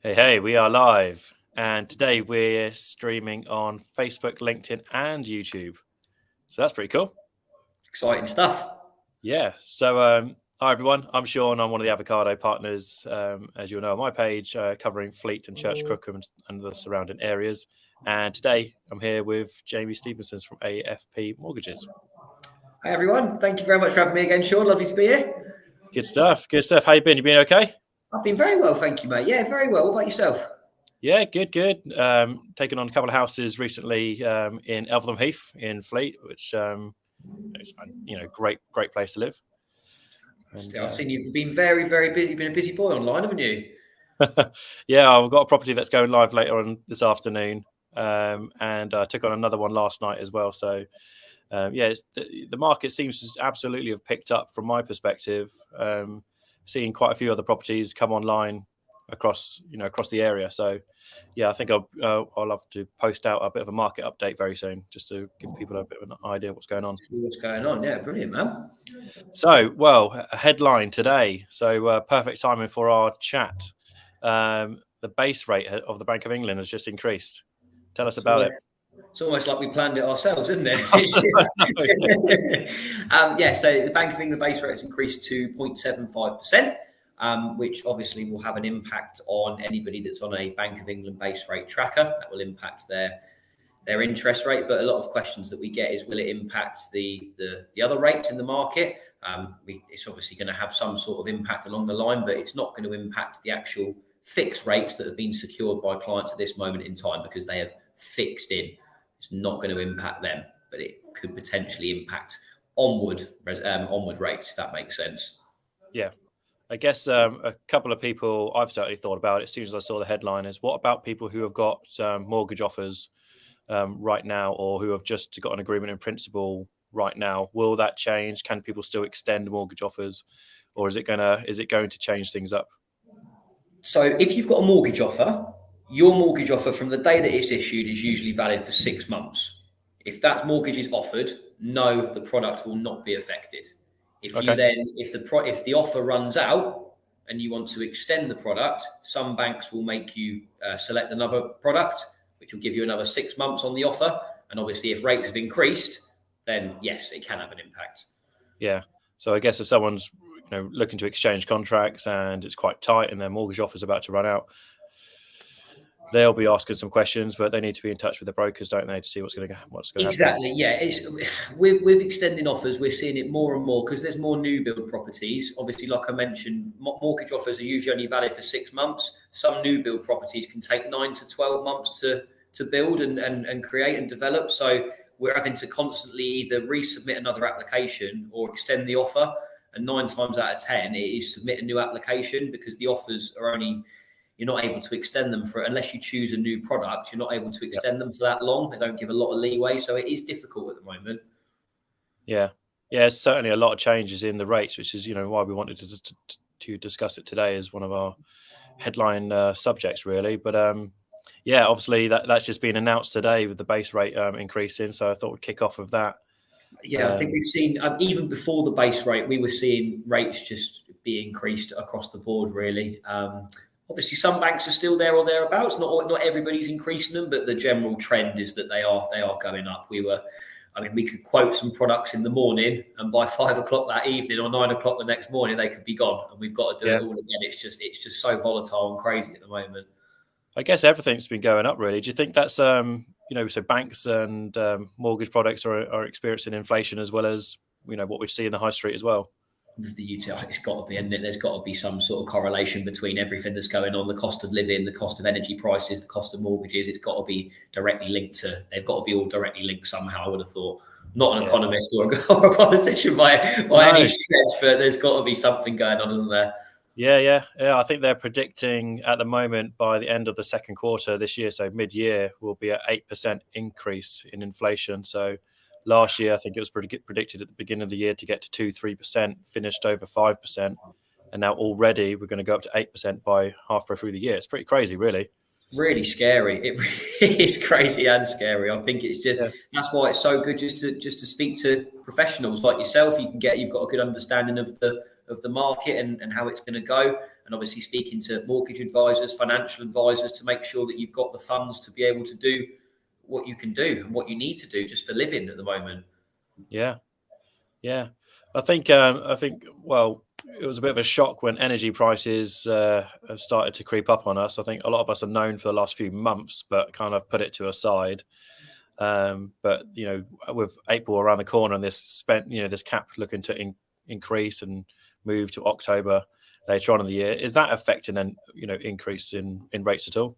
Hey, we are live. And today we're streaming on Facebook, LinkedIn, and YouTube. So that's pretty cool. Exciting stuff. Yeah. So, hi, everyone. I'm Sean. I'm one of the avocado partners, as you'll know, on my page, covering Fleet and Church Crookham and the surrounding areas. And today I'm here with Jamie Stevenson from AFP Mortgages. Hi, everyone. Thank you very much for having me again, Sean. Lovely to be here. Good stuff. Good stuff. How you been? You been okay? I've been very well, thank you, mate. Yeah, very well. What about yourself? Yeah, good. Taken on a couple of houses recently in Eltham Heath in Fleet, which it's fun, great place to live. And, I've seen you've been very, very busy. You've been a busy boy online, haven't you? Yeah, I've got a property that's going live later on this afternoon, and I took on another one last night as well. So, the market seems to absolutely have picked up from my perspective. Seeing quite a few other properties come online across the area. So, yeah, I think I'll have to post out a bit of a market update very soon, just to give people a bit of an idea of what's going on. Yeah, brilliant, man. So, a headline today. So, perfect timing for our chat. The base rate of the Bank of England has just increased. Tell us about it. It's almost like we planned it ourselves, isn't it? So the Bank of England base rate has increased to 0.75%. Which obviously will have an impact on anybody that's on a Bank of England base rate tracker. That will impact their interest rate. But a lot of questions that we get is, will it impact the other rates in the market? It's obviously going to have some sort of impact along the line, but it's not going to impact the actual fixed rates that have been secured by clients at this moment in time, because they have fixed in. It's not going to impact them, but it could potentially impact onward rates, if that makes sense. Yeah. I guess a couple of people I've certainly thought about it as soon as I saw the headline is, what about people who have got mortgage offers right now, or who have just got an agreement in principle right now? Will that change? Can people still extend mortgage offers, or is it going to change things up? So if you've got a mortgage offer, your mortgage offer from the day that it's issued is usually valid for 6 months. If that mortgage is offered, no, the product will not be affected. If the offer runs out and you want to extend the product, some banks will make you select another product, which will give you another 6 months on the offer. And obviously, if rates have increased, then yes, it can have an impact. Yeah. So I guess if someone's looking to exchange contracts and it's quite tight and their mortgage offer is about to run out, they'll be asking some questions, but they need to be in touch with the brokers, don't they, to see what's going to happen. Exactly, yeah. It's with extending offers, we're seeing it more and more because there's more new build properties. Obviously, like I mentioned, mortgage offers are usually only valid for 6 months. Some new build properties can take 9 to 12 months to build and create and develop. So we're having to constantly either resubmit another application or extend the offer. And 9 times out of 10, it is submit a new application, because the offers are only, you're not able to extend them unless you choose a new product. You're not able to extend them for that long. They don't give a lot of leeway. So it is difficult at the moment. Yeah. Yeah, it's certainly a lot of changes in the rates, which is, why we wanted to discuss it today as one of our headline subjects, really. But obviously that's just been announced today with the base rate increasing. So I thought we'd kick off with that. Yeah, I think we've seen, even before the base rate, we were seeing rates just be increased across the board, really. Obviously, some banks are still there or thereabouts. Not everybody's increasing them, but the general trend is that they are going up. We could quote some products in the morning, and by 5 o'clock that evening or 9 o'clock the next morning, they could be gone, and we've got to do it all again. It's just so volatile and crazy at the moment. I guess everything's been going up, really. Do you think that's so banks and mortgage products are experiencing inflation as well as what we see in the high street as well? With the utility, it's got to be, and there's got to be some sort of correlation between everything that's going on, the cost of living, the cost of energy prices, the cost of mortgages. It's got to be directly linked they've got to be all directly linked somehow, I would have thought. Not an economist or a politician by any stretch, but there's got to be something going on, isn't there? Yeah. I think they're predicting at the moment by the end of the second quarter this year, so mid-year, will be an 8% increase in inflation. So last year, I think it was predicted at the beginning of the year to get to 2-3%, finished over 5%. And now already we're going to go up to 8% by halfway through the year. It's pretty crazy, really. Really scary. It really is crazy and scary. I think it's just that's why it's so good just to speak to professionals like yourself. You've got a good understanding of of the market and how it's going to go. And obviously speaking to mortgage advisors, financial advisors, to make sure that you've got the funds to be able to do what you can do and what you need to do just for living at the moment. Yeah. I think well, it was a bit of a shock when energy prices have started to creep up on us. I think a lot of us have known for the last few months, but kind of put it to a side. But with April around the corner and this cap looking to increase and move to October later on in the year, is that affecting an increase in rates at all?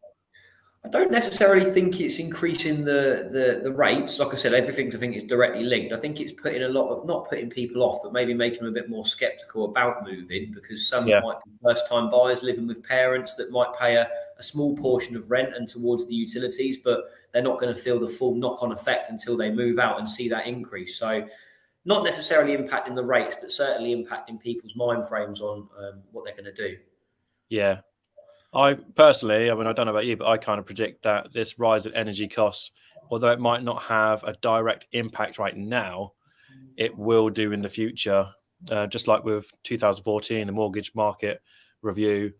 I don't necessarily think it's increasing the rates. Like I said, everything I think is directly linked. I think it's putting not putting people off, but maybe making them a bit more skeptical about moving, because some might be first-time buyers living with parents that might pay a small portion of rent and towards the utilities, but they're not going to feel the full knock-on effect until they move out and see that increase. So not necessarily impacting the rates, but certainly impacting people's mind frames on what they're going to do. Yeah. I personally, I don't know about you, but I kind of predict that this rise in energy costs, although it might not have a direct impact right now, it will do in the future. Just like with 2014, the mortgage market review,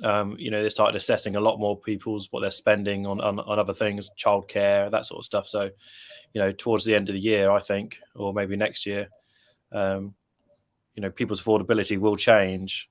they started assessing a lot more what they're spending on other things, childcare, that sort of stuff. So, towards the end of the year, I think, or maybe next year, people's affordability will change.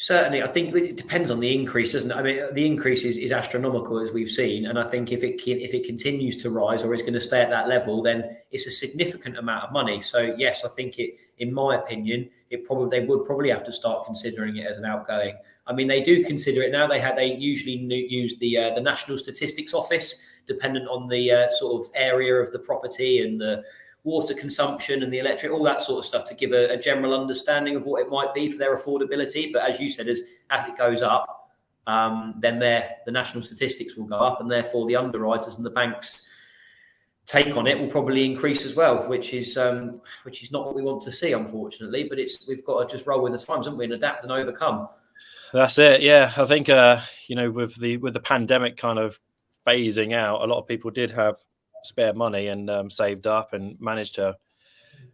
Certainly, I think it depends on the increase, doesn't it? I mean, the increase is astronomical, as we've seen, and I think if it continues to rise or is going to stay at that level, then it's a significant amount of money. So yes, I think in my opinion, they would probably have to start considering it as an outgoing. I mean, they do consider it now. They usually use the National Statistics Office, dependent on the sort of area of the property and the water consumption and the electric, all that sort of stuff, to give a general understanding of what it might be for their affordability. But as you said, as it goes up, then the national statistics will go up, and therefore the underwriters and the banks' take on it will probably increase as well, which is not what we want to see, unfortunately. But we've got to just roll with the times, haven't we, and adapt and overcome. That's it. Yeah, I think with the pandemic kind of phasing out, a lot of people did have spare money and saved up and managed to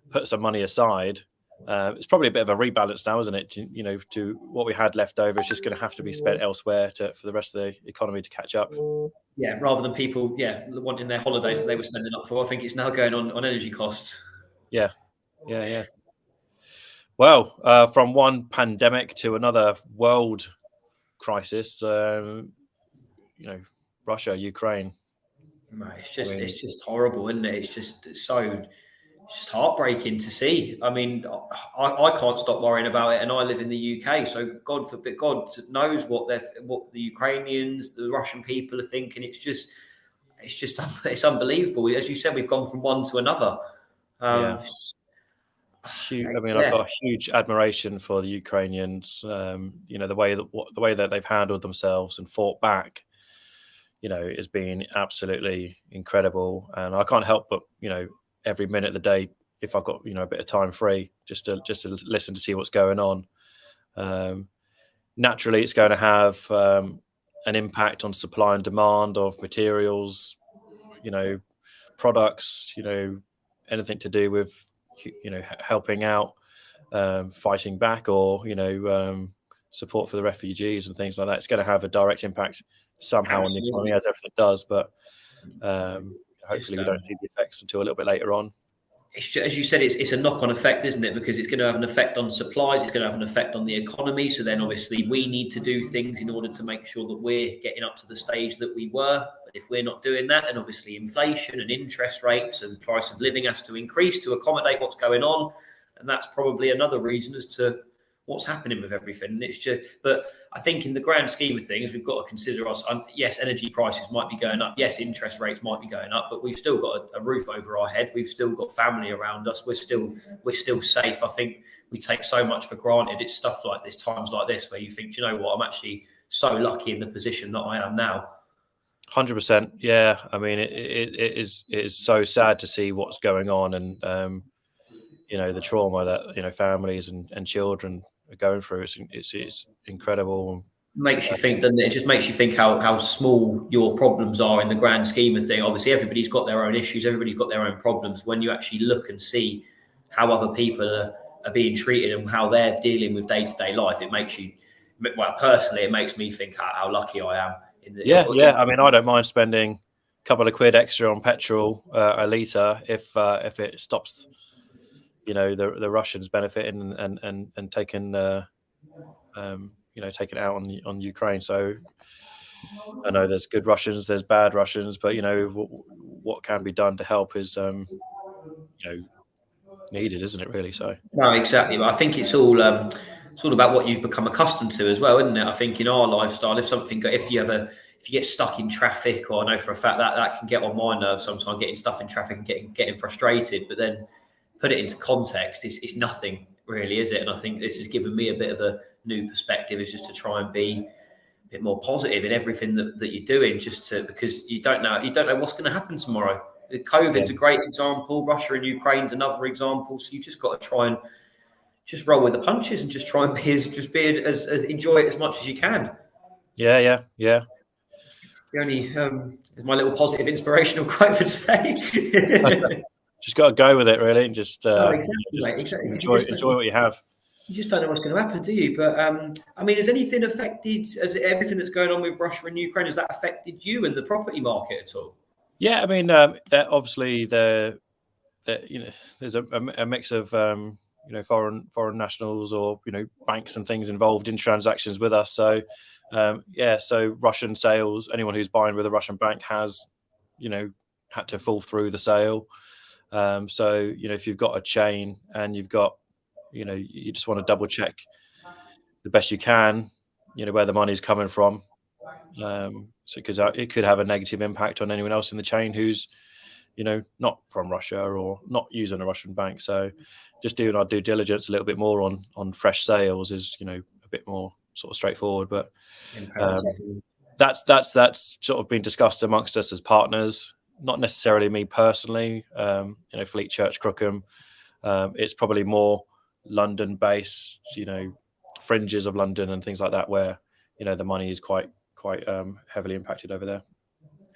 put some money aside. It's probably a bit of a rebalance now, isn't it? To what we had left over, it's just going to have to be spent elsewhere for the rest of the economy to catch up. Yeah, rather than people, wanting their holidays that they were spending up for. I think it's now going on energy costs. Yeah. Well, from one pandemic to another world crisis, Russia, Ukraine. Right, it's just horrible, isn't it? It's just heartbreaking to see. I mean, I can't stop worrying about it, and I live in the UK, so God forbid, God knows what the Ukrainians, the Russian people are thinking. It's unbelievable. As you said, we've gone from one to another. I've got a huge admiration for the Ukrainians. The way that they've handled themselves and fought back, has been absolutely incredible. And I can't help but, every minute of the day, if I've got, a bit of time free, just to listen to see what's going on. Naturally, it's going to have an impact on supply and demand of materials, products, anything to do with, helping out, fighting back, or, support for the refugees and things like that. It's going to have a direct impact somehow on the economy, as everything does, but hopefully we don't see the effects until a little bit later on. As you said, it's a knock-on effect, isn't it? Because it's going to have an effect on supplies, it's going to have an effect on the economy. So then obviously we need to do things in order to make sure that we're getting up to the stage that we were. But if we're not doing that, then obviously inflation and interest rates and price of living has to increase to accommodate what's going on. And that's probably another reason as to what's happening with everything. But I think in the grand scheme of things, we've got to consider yes, energy prices might be going up. Yes, interest rates might be going up, but we've still got a roof over our head. We've still got family around us. We're still safe. I think we take so much for granted. It's stuff like this, times like this, where you think, you know what, I'm actually so lucky in the position that I am now. 100%. Yeah. I mean, it is so sad to see what's going on, and the trauma that families and children are going through. It's incredible. Makes you think, doesn't it? It just makes you think how small your problems are in the grand scheme of things. Obviously, everybody's got their own issues, everybody's got their own problems. When you actually look and see how other people are being treated and how they're dealing with day-to-day life, it makes you, well, personally, it makes me think how lucky I am. Yeah. I mean, I don't mind spending a couple of quid extra on petrol a litre if it stops, the Russians benefiting and taking taking out on Ukraine. So I know there's good Russians, there's bad Russians, but what can be done to help is needed, isn't it? Really. So no, exactly. But I think it's all about what you've become accustomed to as well, isn't it? I think in our lifestyle, if you get stuck in traffic, or I know for a fact that can get on my nerves sometimes, getting stuck in traffic and getting frustrated. But then put it into context, it's nothing really, is it? And I think this has given me a bit of a new perspective, is just to try and be a bit more positive in everything that you're doing, because you don't know what's going to happen tomorrow. COVID's a great example. Russia and Ukraine's another example. So you just got to try and just roll with the punches and just try and be as enjoy it as much as you can. Yeah. The only is my little positive inspirational quote for today. Just got to go with it, really, and just exactly. Enjoy what you have. You just don't know what's going to happen, do you? But I mean, has anything affected? Has everything that's going on with Russia and Ukraine, has that affected you and the property market at all? Yeah, I mean, that obviously there's a mix of foreign nationals or banks and things involved in transactions with us. So so Russian sales, anyone who's buying with a Russian bank has had to fall through the sale. So if you've got a chain and you've got you just want to double check the best you can where the money's coming from. So because it could have a negative impact on anyone else in the chain who's not from Russia or not using a Russian bank. So just doing our due diligence a little bit more on fresh sales is a bit more sort of straightforward. But that's sort of been discussed amongst us as partners, not necessarily me personally. Fleet Church Crookham, it's probably more London based, fringes of London and things like that, where the money is quite heavily impacted over there.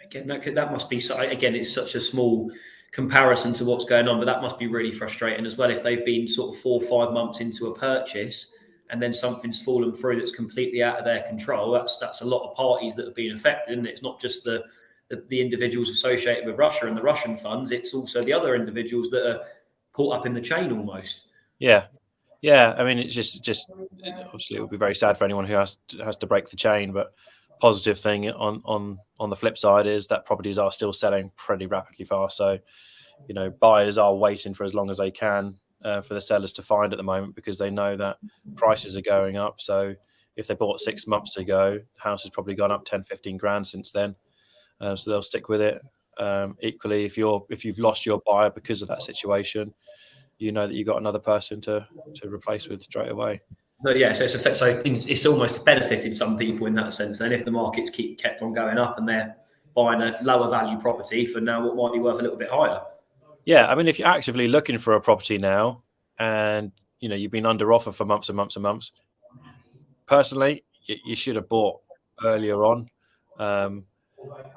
Again, that must be, again, it's such a small comparison to what's going on, but that must be really frustrating as well. If they've been sort of 4 or 5 months into a purchase and then something's fallen through that's completely out of their control, that's a lot of parties that have been affected. And it's not just the individuals associated with Russia and the Russian funds, it's also the other individuals that are caught up in the chain almost. Yeah. I mean, it's just obviously it would be very sad for anyone who has to break the chain, but positive thing on the flip side is that properties are still selling pretty rapidly fast. So, buyers are waiting for as long as they can for the sellers to find at the moment, because they know that prices are going up. So if they bought 6 months ago, the house has probably gone up 10, 15 grand since then. So they'll stick with it. Equally, if you've lost your buyer because of that situation, that you've got another person to replace with straight away. So it's almost benefited some people in that sense. Then if the markets kept on going up and they're buying a lower value property for now what might be worth a little bit higher. Yeah, I mean, if you're actively looking for a property now and you've been under offer for months and months and months, personally, you should have bought earlier on,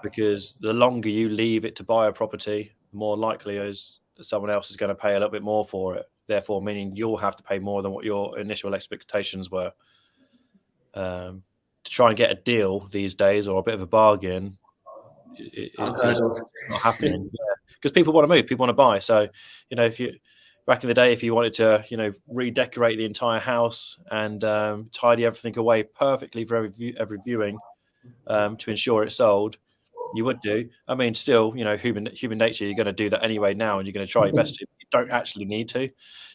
because the longer you leave it to buy a property, the more likely is that someone else is going to pay a little bit more for it. Therefore, meaning you'll have to pay more than what your initial expectations were. To try and get a deal these days, or a bit of a bargain, it's not happening. Because people want to move, people want to buy. So, if you back in the day, if you wanted to, redecorate the entire house and tidy everything away perfectly for every viewing to ensure it's sold, you would do. I mean, still, human nature, you're going to do that anyway now, and you're going to try your best to. You don't actually need to.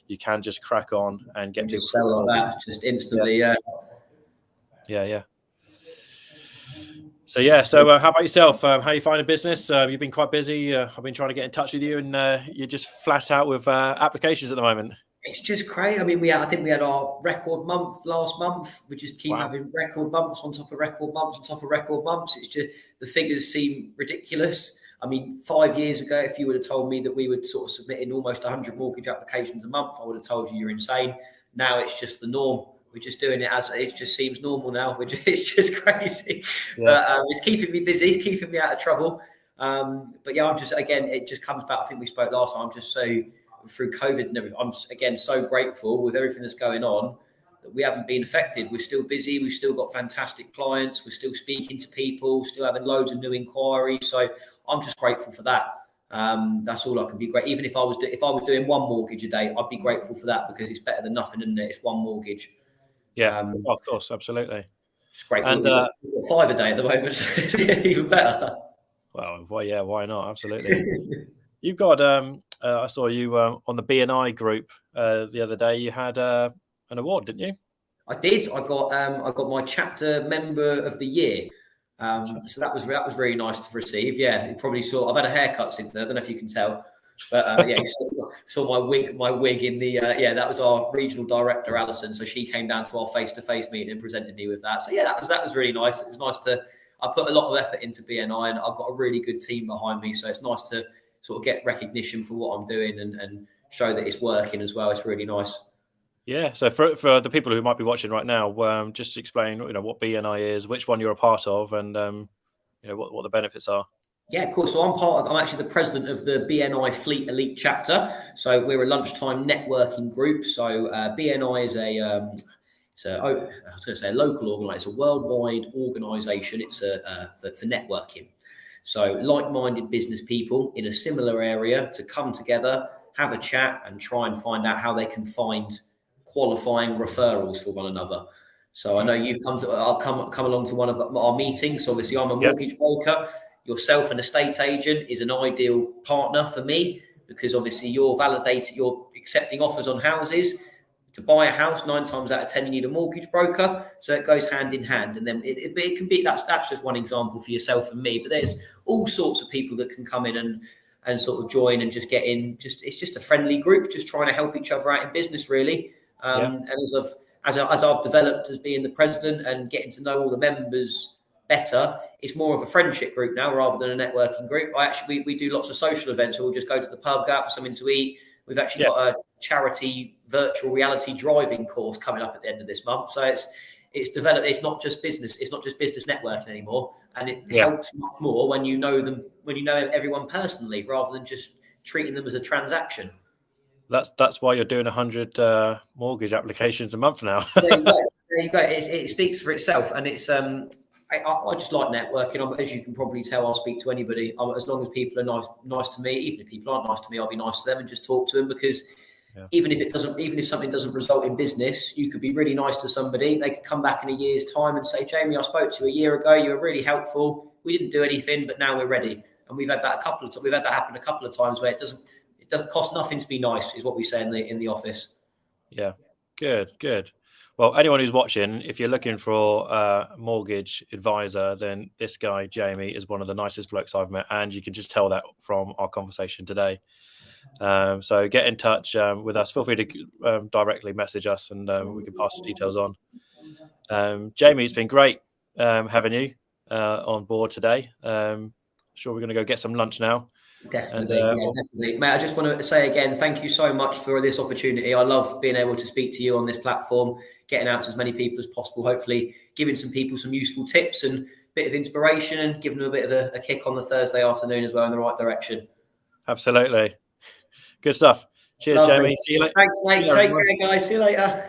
You can just crack on and get just sell like that, just instantly. Yeah. So how about yourself? How are you finding business? You've been quite busy. I've been trying to get in touch with you, and you're just flat out with applications at the moment. It's just crazy. I mean, I think we had our record month last month. We just keep having record months on top of record months on top of record months. It's just, the figures seem ridiculous. I mean, 5 years ago, if you would have told me that we would sort of submit in almost 100 mortgage applications a month, I would have told you you're insane. Now it's just the norm. We're just doing it as it just seems normal now. It's just crazy. Yeah. But it's keeping me busy. It's keeping me out of trouble. But yeah, I'm just, again, it just comes back. I think we spoke last time. I'm just so through COVID and everything. I'm again so grateful with everything that's going on that we haven't been affected. We're still busy. We've still got fantastic clients. We're still speaking to people, still having loads of new inquiries. So I'm just grateful for that. That's all I can be great. Even if I was doing one mortgage a day, I'd be grateful for that because it's better than nothing, isn't it? It's one mortgage. Yeah, of course, absolutely. Just grateful. And we've got 5 a day at the moment. Even better. Well, why not? Absolutely. You've got I saw you on the BNI group the other day. You had an award, didn't you? I did. I got my chapter member of the year. So that was really nice to receive. Yeah, you probably saw. I've had a haircut since then. I don't know if you can tell, but yeah, you saw my wig in the that was our regional director Alison. So she came down to our face-to-face meeting and presented me with that. So yeah, that was really nice. It was nice to. I put a lot of effort into BNI, and I've got a really good team behind me. So it's nice to sort of get recognition for what I'm doing and show that it's working as well. It's really nice. Yeah. So for the people who might be watching right now, just explain what BNI is, which one you're a part of, and what the benefits are. Yeah, of course. So I'm actually the president of the BNI Fleet Elite chapter. So we're a lunchtime networking group. So BNI is I was going to say a local organisation. It's a worldwide organisation. It's for networking. So like-minded business people in a similar area to come together, have a chat, and try and find out how they can find qualifying referrals for one another. So I know you've I'll come along to one of our meetings. So obviously I'm a mortgage broker. Yourself, an estate agent, is an ideal partner for me because obviously you're accepting offers on houses. To buy a house, 9 times out of 10, you need a mortgage broker. So it goes hand in hand. And then it can be, that's just one example for yourself and me, but there's all sorts of people that can come in and sort of join and just get in. It's just a friendly group, just trying to help each other out in business, really. And as I've developed as being the president and getting to know all the members better, it's more of a friendship group now rather than a networking group. We do lots of social events. So we'll just go to the pub, go out for something to eat. We've actually got a charity virtual reality driving course coming up at the end of this month. So it's developed. It's not just business. It's not just business networking anymore. And it helps much more when you know them, when you know everyone personally, rather than just treating them as a transaction. That's why you're doing 100 mortgage applications a month now. There you go. It speaks for itself, and it's I just like networking. As you can probably tell, I'll speak to anybody. As long as people are nice to me. Even if people aren't nice to me, I'll be nice to them and just talk to them because even if something doesn't result in business, you could be really nice to somebody. They could come back in a year's time and say, Jamie, I spoke to you a year ago. You were really helpful. We didn't do anything, but now we're ready. And we've had that happen a couple of times where it doesn't cost nothing to be nice, is what we say in the office. Yeah, good. Well, anyone who's watching, if you're looking for a mortgage advisor, then this guy, Jamie, is one of the nicest blokes I've met. And you can just tell that from our conversation today. So get in touch with us. Feel free to directly message us and we can pass the details on. Jamie, it's been great having you on board today. Sure, we're going to go get some lunch now. Definitely, definitely. Mate, I just want to say again, thank you so much for this opportunity. I love being able to speak to you on this platform, getting out to as many people as possible, hopefully giving some people some useful tips and a bit of inspiration and giving them a bit of a kick on the Thursday afternoon as well in the right direction. Absolutely. Good stuff. Cheers, Jamie. See you later. Thanks, mate. Take care, guys. See you later.